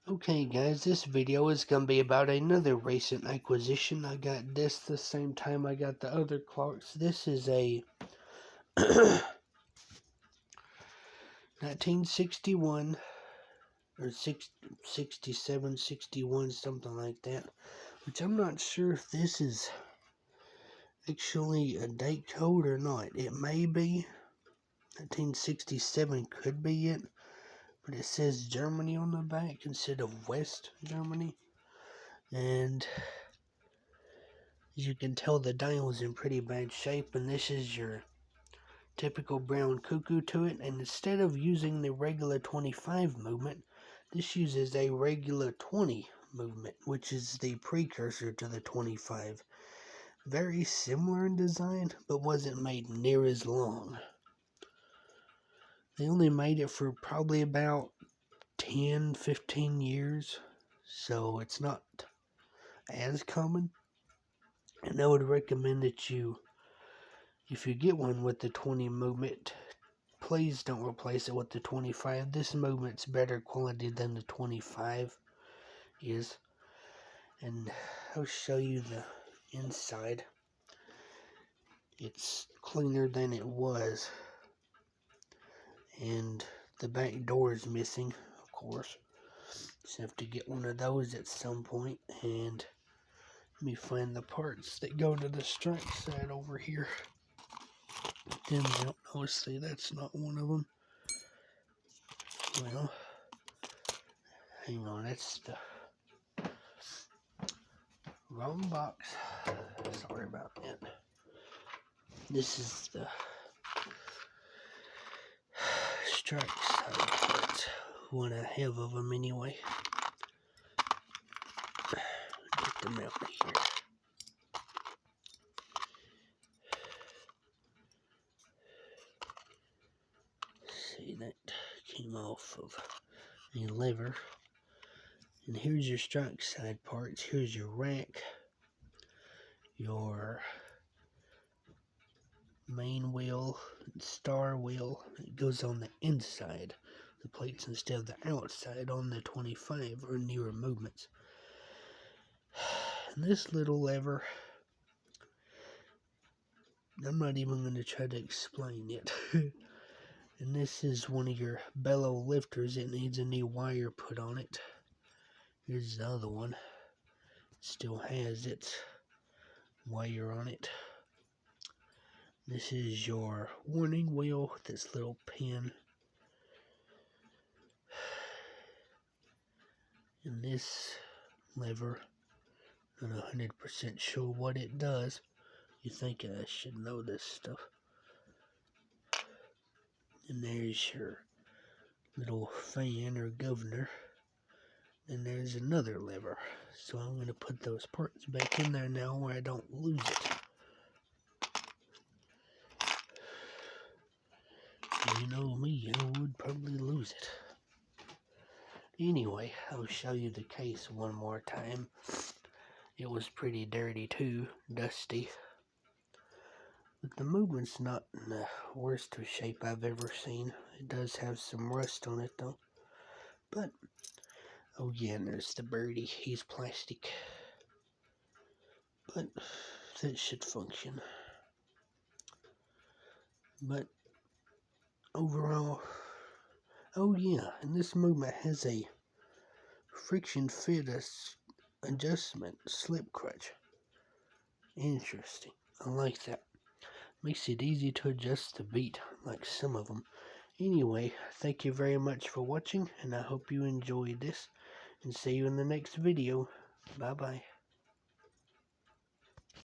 Okay guys, this video is going to be about another recent acquisition. I got this the same time I got the other clocks. This is a 1961 or 67, 61, something like that. Which I'm not sure if this is actually a date code or not. It may be. 1967 could be it. But it says Germany on the back instead of West Germany. And as you can tell, the dial is in pretty bad shape, and this is your typical brown cuckoo to it. And instead of using the regular 25 movement, this uses a regular 20 movement, which is the precursor to the 25. Very similar in design, but wasn't made near as long. They only made it for probably about 10-15 years, so it's not as common. And I would recommend that if you get one with the 20 movement, please don't replace it with the 25. This movement's better quality than the 25 is. And I'll show you the inside. It's cleaner than it was. And the back door is missing, of course. Just have to get one of those at some point. And let me find the parts that go to the strike side over here. Then out. Oh, see, that's not one of them. Well, hang on, that's the wrong box. Sorry about that. This is the strike side parts. One I have of them anyway. Get them out of here. See, that came off of the lever. And here's your strike side parts. Here's your rack, your main wheel, star wheel. It goes on the inside, the plates, instead of the outside on the 25 or newer movements. And this little lever, I'm not even going to try to explain it. And this is one of your bellow lifters. It needs a new wire put on it. Here's the other one. Still has its wire on it. This is your warning wheel with this little pin. And this lever, I'm not 100% sure what it does. You think I should know this stuff. And there's your little fan or governor. And there's another lever. So I'm going to put those parts back in there now where I don't lose it. You know me, I would probably lose it. Anyway, I'll show you the case one more time. It was pretty dirty too, dusty. But the movement's not in the worst of shape I've ever seen. It does have some rust on it though. But, oh yeah, and there's the birdie. He's plastic. But that should function. But overall, oh yeah, and this movement has a friction fit adjustment slip crutch. Interesting. I like that. Makes it easy to adjust the beat, like some of them. Anyway, thank you very much for watching, and I hope you enjoyed this, and see you in the next video. Bye bye.